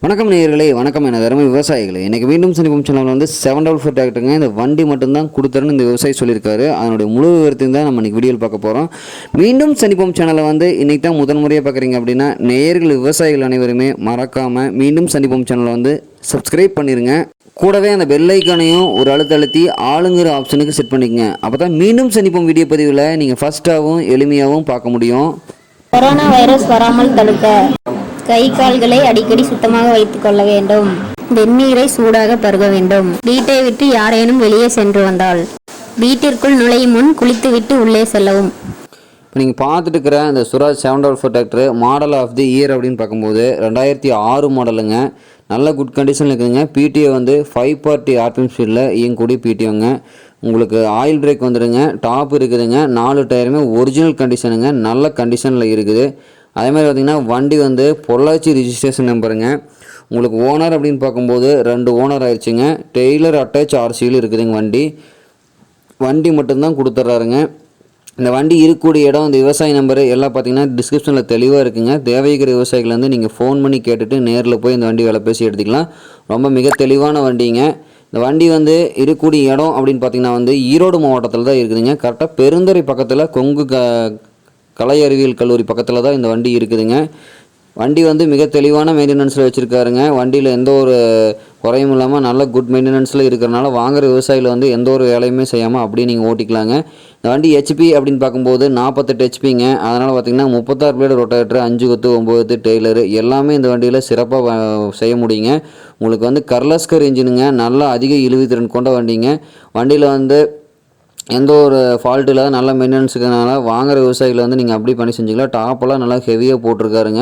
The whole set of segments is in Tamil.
வணக்கம் நேயர்களே, வணக்கம் என தருமை விவசாயிகளே. இன்றைக்கி மீண்டும் சந்திப்போம் சேனலில் வந்து 744 டிராக்டருங்க. இந்த வண்டி மட்டும்தான் கொடுத்துருன்னு இந்த விவசாயி சொல்லியிருக்காரு. அதனுடைய முழு விவரத்தையும் தான் நம்ம இன்றைக்கி வீடியோவில் பார்க்க போகிறோம். மீண்டும் சந்திப்போம் சேனலை வந்து இன்றைக்கி தான் முதன் முறையாக பார்க்குறீங்க அப்படின்னா நேயர்கள் விவசாயிகள் அனைவருமே மறக்காமல் மீண்டும் சந்திப்போம் சேனலை வந்து சப்ஸ்கிரைப் பண்ணிடுங்க. கூடவே அந்த பெல் ஐக்கானையும் ஒரு அழுத்தி ஆளுங்கிற ஆப்ஷனுக்கு செட் பண்ணிக்கங்க. அப்போ தான் மீண்டும் சந்திப்போம் வீடியோ பதிவில் நீங்கள் ஃபஸ்ட்டாகவும் எளிமையாகவும் பார்க்க முடியும். கொரோனா வைரஸ் வராமல் தடுக்க கை கால்களை அடிக்கடி சுத்தமாக வைத்துக் கொள்ள வேண்டும். வெந்நீரை சூடாக பருக வேண்டும். வீட்டை விட்டு யாரேனும் வெளியே சென்று வந்தால் வீட்டிற்குள் நுழையும் முன் குளித்துவிட்டு உள்ளே செல்லவும். இப்போ நீங்கள் பார்த்துட்டு இருக்கிற இந்த Swaraj 744 tractor model of the year அப்படின்னு பார்க்கும்போது 2006 மாடலுங்க. நல்ல குட் கண்டிஷனில் இருக்குதுங்க. பிடிஓ வந்து 540 ஆர்பிஎம் ஸ்பீடில் இயங்கக்கூடிய பிடிஓங்க. உங்களுக்கு ஆயில் பிரேக் வந்துடுங்க. டாப் இருக்குதுங்க. 4 டயருமே ஒரிஜினல் கண்டிஷனுங்க. நல்ல கண்டிஷனில் இருக்குது. அதே மாதிரி பார்த்திங்கன்னா வண்டி வந்து பொள்ளாச்சி ரிஜிஸ்ட்ரேஷன் நம்பருங்க. உங்களுக்கு ஓனர் அப்படின்னு பார்க்கும்போது 2 ஓனர் ஆயிடுச்சுங்க. டெய்லர் அட்டாச் ஆர்சியில் இருக்குதுங்க. வண்டி மட்டும்தான் கொடுத்துட்றாருங்க. இந்த வண்டி இருக்கக்கூடிய இடம், இந்த விவசாய நம்பரு எல்லாம் பார்த்திங்கன்னா டிஸ்கிரிப்ஷனில் தெளிவாக இருக்குங்க. தேவைக்கிற விவசாயிகள் வந்து நீங்கள் ஃபோன் பண்ணி கேட்டுட்டு நேரில் போய் இந்த வண்டி விலை பேசி எடுத்துக்கலாம். ரொம்ப மிக தெளிவான வண்டிங்க. இந்த வண்டி வந்து இருக்கக்கூடிய இடம் அப்படின்னு பார்த்திங்கன்னா வந்து ஈரோடு மாவட்டத்தில் தான் இருக்குதுங்க. கரெக்டாக பெருந்துறை பக்கத்தில் கொங்கு கலை அறிவியல் கல்லூரி பக்கத்தில் தான் இந்த வண்டி இருக்குதுங்க. வண்டி வந்து மிக தெளிவான மெயின்டெனன்ஸில் வச்சுருக்காருங்க. வண்டியில் எந்த ஒரு குறையும் இல்லாமல் நல்ல குட் மெயின்டெனன்ஸில் இருக்கிறனால வாங்குகிற விவசாயிகள் வந்து எந்த ஒரு வேலையுமே செய்யாமல் அப்படியே நீங்கள் ஓட்டிக்கலாங்க. இந்த வண்டி ஹெச்பி அப்படின்னு பார்க்கும்போது 48 ஹெச்பிங்க. அதனால் பார்த்திங்கன்னா 36 பிளேடு ரொட்டேட்டர், 5 கொத்து 9 டெய்லரு எல்லாமே இந்த வண்டியில் சிறப்பாக செய்ய முடியுங்க. உங்களுக்கு வந்து கர்லாஸ்கர் இன்ஜினுங்க. நல்லா அதிக இழுவித்திறன் கொண்ட வண்டிங்க. வண்டியில் வந்து எந்த ஒரு ஃபால்ட்டு இல்லாத நல்ல மெயின்டெனன்ஸுக்குனால வாங்குகிற விவசாயிகளை வந்து நீங்கள் அப்படி பண்ணி செஞ்சுக்கலாம். டாப்பெல்லாம் நல்லா ஹெவியாக போட்டிருக்காருங்க.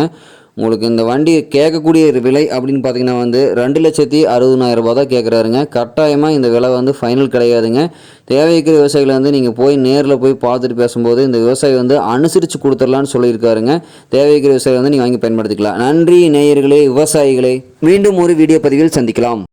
உங்களுக்கு இந்த வண்டி கேட்கக்கூடிய விலை அப்படின்னு பார்த்தீங்கன்னா வந்து 2,60,000 தான் கேட்குறாருங்க. கட்டாயமாக இந்த விலை வந்து ஃபைனல் கிடையாதுங்க. தேவைக்கிற விவசாயிகளை வந்து நீங்கள் போய் நேரில் போய் பார்த்துட்டு பேசும்போது இந்த விவசாயி வந்து அனுசரித்து கொடுத்துடலான்னு சொல்லியிருக்காருங்க. தேவைக்கிற விவசாயி வந்து நீங்கள் வாங்கி பயன்படுத்திக்கலாம். நன்றி நேயர்களே, விவசாயிகளே. மீண்டும் ஒரு வீடியோ பதிவில் சந்திக்கலாம்.